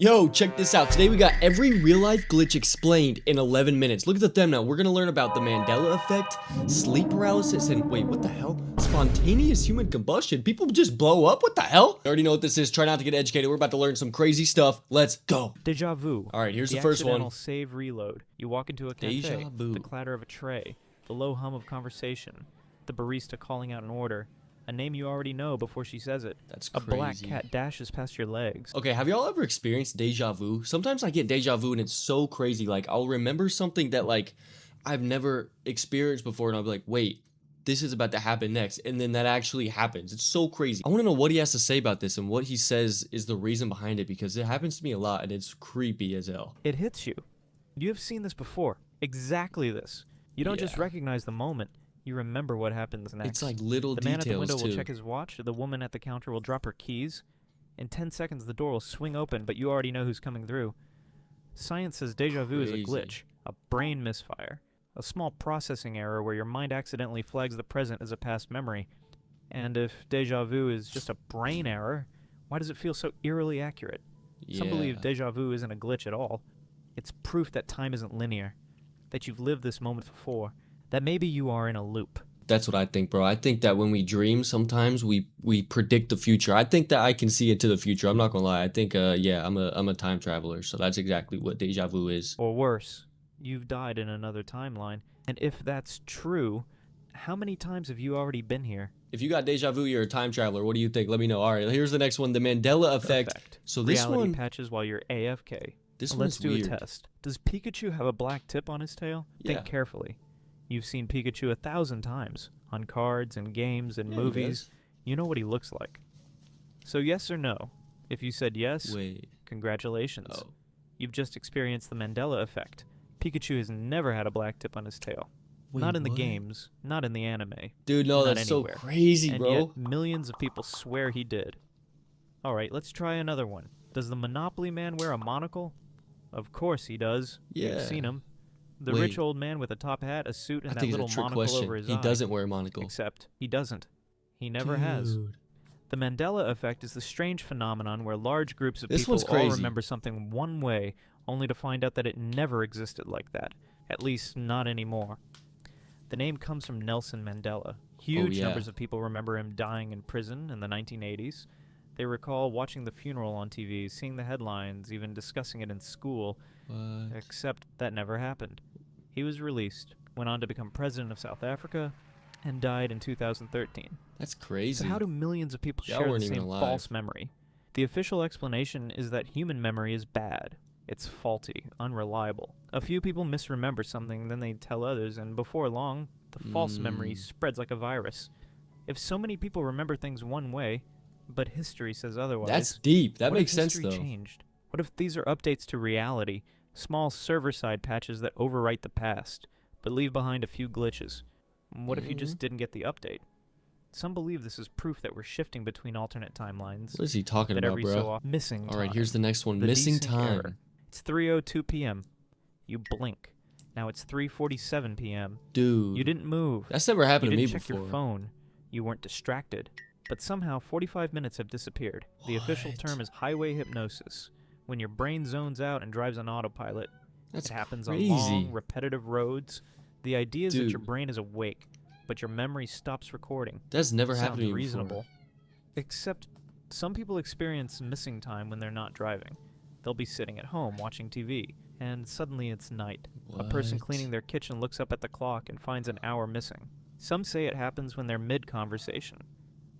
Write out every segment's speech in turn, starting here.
Yo, check this out. Today we got every real-life glitch explained in 11 minutes. Look at the thumbnail. We're gonna learn about the Mandela effect, sleep paralysis, and wait, what the hell? Spontaneous human combustion? People just blow up? What the hell? You already know what this is. Try not to get educated. We're about to learn some crazy stuff. Let's go. Deja vu. All right, here's the first one. Accidental save reload. You walk into a cafe. Deja vu. The clatter of a tray. The low hum of conversation. The barista calling out an order. A name you already know before she says it. That's A crazy. black cat dashes past your legs. Okay, have y'all ever experienced deja vu? Sometimes I get deja vu and it's so crazy. Like, I'll remember something that, like, I've never experienced before and I'll be like, wait, this is about to happen next. And then that actually happens. It's so crazy. I want to know what he has to say about this and what he says is the reason behind it because it happens to me a lot and it's creepy as hell. It hits you. You have seen this before. Exactly this. You don't just Yeah. recognize the moment. You remember what happens next. It's like little The man at the details window too. will check his watch. The woman at the counter will drop her keys. In 10 seconds, the door will swing open, but you already know who's coming through. Science says deja vu is a Crazy. glitch, a brain misfire, a small processing error where your mind accidentally flags the present as a past memory. And if deja vu is just a brain error, why does it feel so eerily accurate? Some believe Yeah. deja vu isn't a glitch at all. It's proof that time isn't linear, that you've lived this moment before, that maybe you are in a loop. That's what I think, bro. I think that when we dream, sometimes we predict the future. I think that I can see into the future. I'm not gonna lie. I think, yeah, I'm a time traveler. So that's exactly what deja vu is. Or worse, you've died in another timeline. And if that's true, how many times have you already been here? If you got deja vu, you're a time traveler. What do you think? Let me know. All right, here's the next one: the Mandela effect. So this Reality one, patches while you're AFK. this Let's one's do weird. a test. Does Pikachu have a black tip on his tail? Yeah. Think carefully. You've seen Pikachu 1,000 times on cards and games and Yeah, he movies. does. You know what he looks like. So yes or no? If you said yes, Wait. congratulations. Oh. You've just experienced the Mandela effect. Pikachu has never had a black tip on his tail. Wait, Not in the what? games, not in the anime. Dude, no, Not that's anywhere. so crazy, And bro. yet, millions of people swear he did. Alright, let's try another one. Does the Monopoly man wear a monocle? Of course he does. Yeah. You've seen him. The Wait. rich old man with a top hat, a suit, and I that think it's little a trick monocle question. over his He eye. doesn't wear a monocle. Except, he doesn't. He never has. Dude. The Mandela effect is the strange phenomenon where large groups of This people one's all crazy. remember something one way, only to find out that it never existed like that. At least, not anymore. The name comes from Nelson Mandela. Huge yeah. numbers of people remember him dying in prison in the 1980s. They recall watching the funeral on TV, seeing the headlines, even discussing it in school, What? except that never happened. He was released, went on to become president of South Africa, and died in 2013. That's crazy. So how do millions of people Y'all share the weren't even same alive. false memory? The official explanation is that human memory is bad. It's faulty, unreliable. A few people misremember something, then they tell others, and before long, the false memory spreads like a virus. If so many people remember things one way, but history says otherwise, That's deep. That what if makes sense history though. changed? What if these are updates to reality, small server-side patches that overwrite the past, but leave behind a few glitches? What if you just didn't get the update? Some believe this is proof that we're shifting between alternate timelines. What is he talking That about, every bro? so often missing All right, time. here's the next one. The Missing desync time. error. It's 3:02 p.m. You blink. Now it's 3:47 p.m. Dude. You didn't move. That's never You happened to didn't me check before. your phone. You weren't distracted. But somehow 45 minutes have disappeared. The official What? term is highway hypnosis. When your brain zones out and drives on autopilot, That's it happens crazy. on long, repetitive roads. The idea is that your Dude. brain is awake, but your memory stops recording. That's never Sounds happened to me reasonable. before. Except some people experience missing time when they're not driving. They'll be sitting at home watching TV, and suddenly it's night. A person What? cleaning their kitchen looks up at the clock and finds an hour missing. Some say it happens when they're mid-conversation.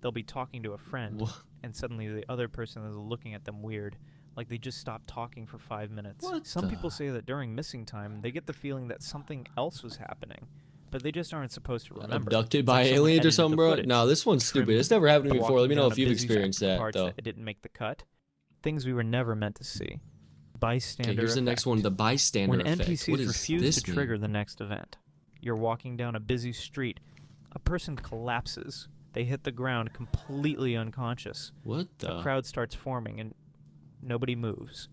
They'll be talking to a friend, Wha- and suddenly the other person is looking at them weird, like they just stopped talking for 5 minutes. What Some people the- say that during missing time, they get the feeling that something else was happening, but they just aren't supposed to remember. Abducted It's by like someone aliens or edited the something, bro? footage, No, this one's stupid. trimmed It's never happened to me before. Let me walking know down if a you've busy experienced section of that, parts though. that didn't make the cut. Things we were never meant to see. Bystander Okay, here's the next effect. one. The bystander When effect. What NPCs does refuse this to mean? trigger the next event. You're walking down a busy street. A person collapses. They hit the ground completely unconscious. What the? A crowd starts forming and nobody moves.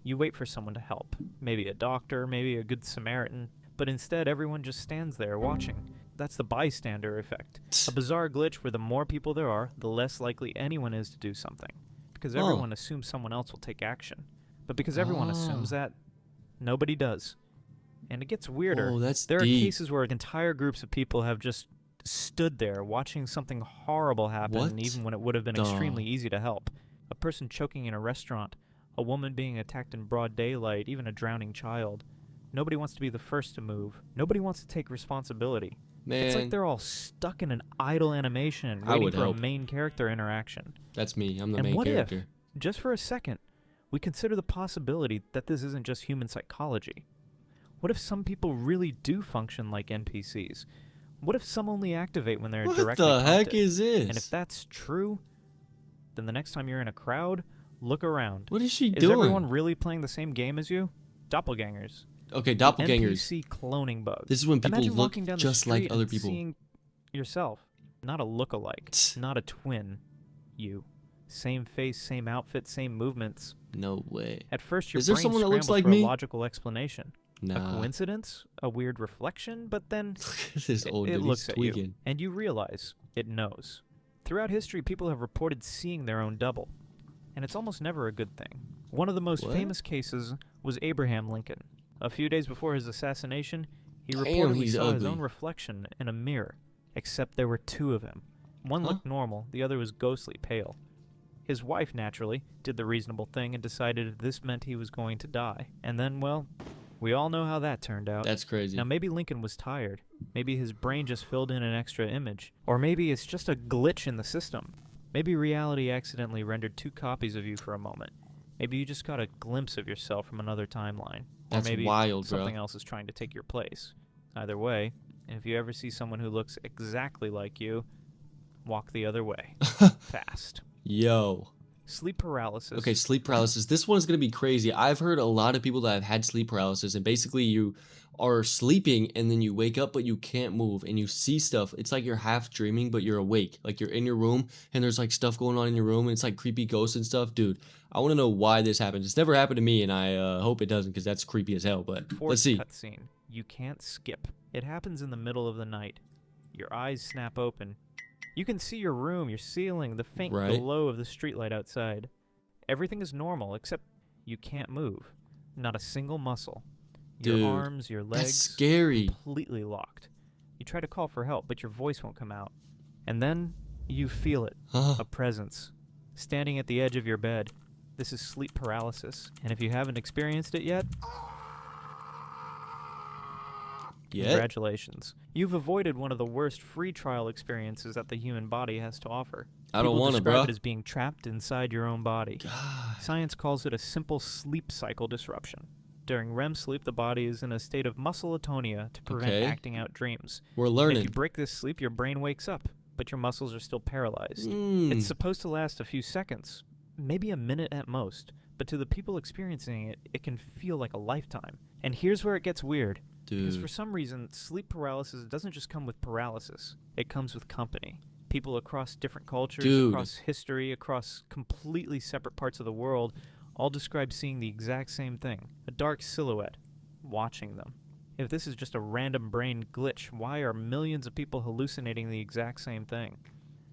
You wait for someone to help. Maybe a doctor, maybe a good Samaritan. But instead, everyone just stands there watching. That's the bystander effect. A bizarre glitch where the more people there are, the less likely anyone is to do something. Because Huh. everyone assumes someone else will take action. But because everyone assumes that, nobody does. And it gets weirder. Oh, that's There are deep. cases where entire groups of people have just stood there watching something horrible happen, What even when it would have been the- extremely easy to help. A person choking in a restaurant, a woman being attacked in broad daylight, even a drowning child. Nobody wants to be the first to move. Nobody wants to take responsibility. Man, It's like they're all stuck in an idle animation, I waiting would for help. a main character interaction. that's me. I'm the And main what if, character. just for a second, we consider the possibility that this isn't just human psychology? What if some people really do function like NPCs? What if some only activate when they're What directly the heck prompted? is this? And if that's true, then the next time you're in a crowd, look around. What is she Is doing? everyone really playing the same game as you? Doppelgangers. Okay, doppelgangers. NPC cloning bug. This is when people Imagine look walking down the just like street other and people. seeing yourself, not a look-alike, Tsk. not a twin. You, same face, same outfit, same movements. No way. At first, your Is there brain someone that looks scrambles like for me? a logical explanation. A Nah. coincidence? A weird reflection? But then This old it dude, looks he's at you, tweaking. and you realize it knows. Throughout history, people have reported seeing their own double, and it's almost never a good thing. One of the most What? famous cases was Abraham Lincoln. A few days before his assassination, he Damn, reportedly he's saw his ugly. own reflection in a mirror, except there were two of him. One Huh? looked normal, the other was ghostly pale. His wife, naturally, did the reasonable thing and decided this meant he was going to die. And then, well, we all know how that turned out. That's crazy. Now, maybe Lincoln was tired. Maybe his brain just filled in an extra image. Or maybe it's just a glitch in the system. Maybe reality accidentally rendered two copies of you for a moment. Maybe you just got a glimpse of yourself from another timeline. That's or maybe wild, bro. something else is trying to take your place. Either way, if you ever see someone who looks exactly like you, walk the other way. Fast. Yo. Sleep paralysis. Okay, sleep paralysis. This one is going to be crazy. I've heard a lot of people that have had sleep paralysis, and basically you are sleeping and then you wake up but you can't move and you see stuff. It's like you're half dreaming but you're awake. Like you're in your room and there's like stuff going on in your room and it's like creepy ghosts and stuff. Dude, I want to know why this happens. It's never happened to me, and I hope it doesn't because that's creepy as hell. But Fourth let's see. cutscene. You can't skip. It happens in the middle of the night. Your eyes snap open. You can see your room, your ceiling, the faint Right. glow of the streetlight outside. Everything is normal, except you can't move. Not a single muscle. Your Dude, arms, your legs, That's scary. completely locked. You try to call for help, but your voice won't come out. And then you feel it, a presence, standing at the edge of your bed. This is sleep paralysis, and if you haven't experienced it yet, Yeah. congratulations. You've avoided one of the worst free trial experiences that the human body has to offer. I don't People want to, describe bro. it as being trapped inside your own body. God. Science calls it a simple sleep cycle disruption. During REM sleep, the body is in a state of muscle atonia to prevent Okay. acting out dreams. We're And if learning. you break this sleep, your brain wakes up, but your muscles are still paralyzed. Mm. It's supposed to last a few seconds, maybe a minute at most, but to the people experiencing it, it can feel like a lifetime. And here's where it gets weird. Because for Dude. some reason, sleep paralysis doesn't just come with paralysis. It comes with company. People across different cultures, Dude. across history, across completely separate parts of the world, all describe seeing the exact same thing. A dark silhouette, watching them. If this is just a random brain glitch, why are millions of people hallucinating the exact same thing?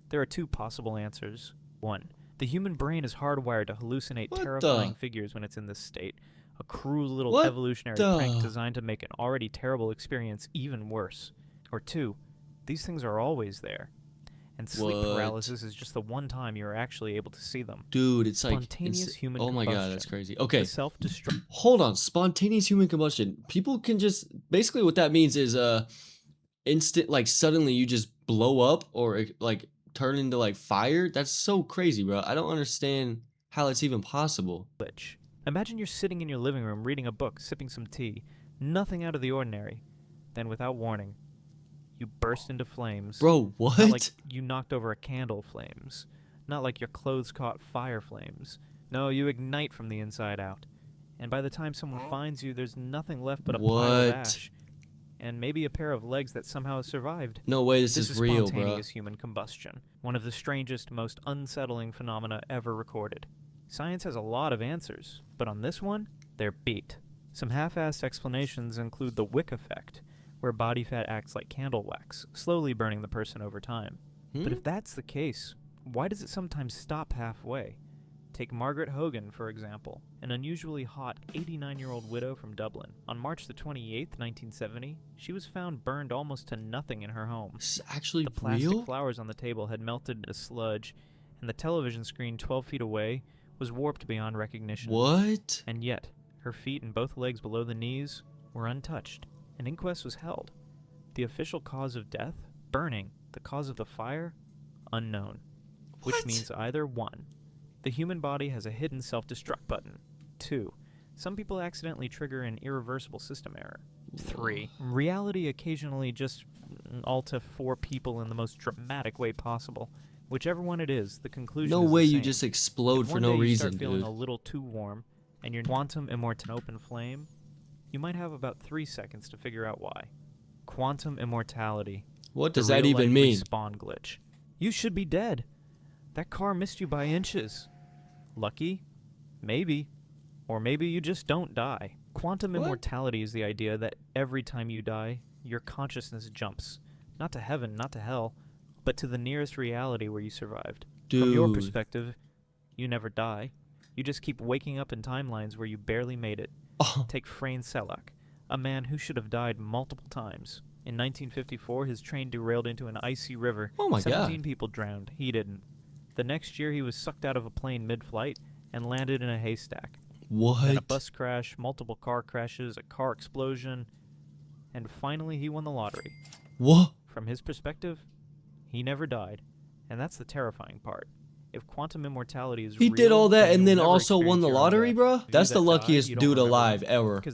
There are two possible answers. One, the human brain is hardwired to hallucinate What terrifying the- figures when it's in this state. A cruel little What evolutionary the- prank designed to make an already terrible experience even worse. Or two, these things are always there. And sleep What? paralysis is just the one time you're actually able to see them. Dude, it's like Spontaneous human oh my god, that's combustion. crazy. Okay, The self-destruct. hold on. Spontaneous human combustion. People can just basically what that means is instant, like suddenly you just blow up or like turn into like fire. That's so crazy, bro. I don't understand how it's even possible. glitch. Imagine you're sitting in your living room reading a book, sipping some tea. Nothing out of the ordinary. Then, without warning, you burst into flames. Bro, what? Not like you knocked over a candle flames. Not like your clothes caught fire flames. No, you ignite from the inside out. And by the time someone finds you, there's nothing left but a pile of What? ash. And maybe a pair of legs that somehow survived. No way, this This is is real, bro. spontaneous human combustion, one of the strangest, most unsettling phenomena ever recorded. Science has a lot of answers, but on this one, they're beat. Some half-assed explanations include the wick effect, where body fat acts like candle wax, slowly burning the person over time. But if that's the case, why does it sometimes stop halfway? Take Margaret Hogan, for example, an unusually hot 89-year-old widow from Dublin. On March the 28th, 1970, she was found burned almost to nothing in her home. This is actually The plastic real? flowers on the table had melted into sludge, and the television screen 12 feet away was warped beyond recognition. What? And yet, her feet and both legs below the knees were untouched. An inquest was held. The official cause of death? Burning. The cause of the fire? Unknown. Which What? means either 1. The human body has a hidden self-destruct button. 2. Some people accidentally trigger an irreversible system error. 3. Reality occasionally just all to 4 people in the most dramatic way possible. Whichever one it is, the conclusion No is the way you same. just explode If for one no day you reason, start feeling dude. a little too warm, and your quantum immortal open flame, you might have about 3 seconds to figure out why. Quantum immortality. What The does that even real-life mean? respawn glitch. You should be dead. That car missed you by inches. Lucky? Maybe. Or maybe you just don't die. Quantum What? immortality is the idea that every time you die, your consciousness jumps. Not to heaven, not to hell, but to the nearest reality where you survived. From your Dude. perspective, you never die. You just keep waking up in timelines where you barely made it. Oh, Take Frane Selak, a man who should have died multiple times. In 1954, his train derailed into an icy river. Oh my 17 God. people drowned. He didn't. The next year, he was sucked out of a plane mid-flight and landed in a haystack. Then a what? bus crash, multiple car crashes, a car explosion, and finally he won the lottery. What? From his perspective, he never died, and that's the terrifying part. If quantum immortality is He real, did all that then and you'll then never also won experience the your own lottery, death. bro? If you That's that the died, luckiest you don't dude remember alive them, ever. because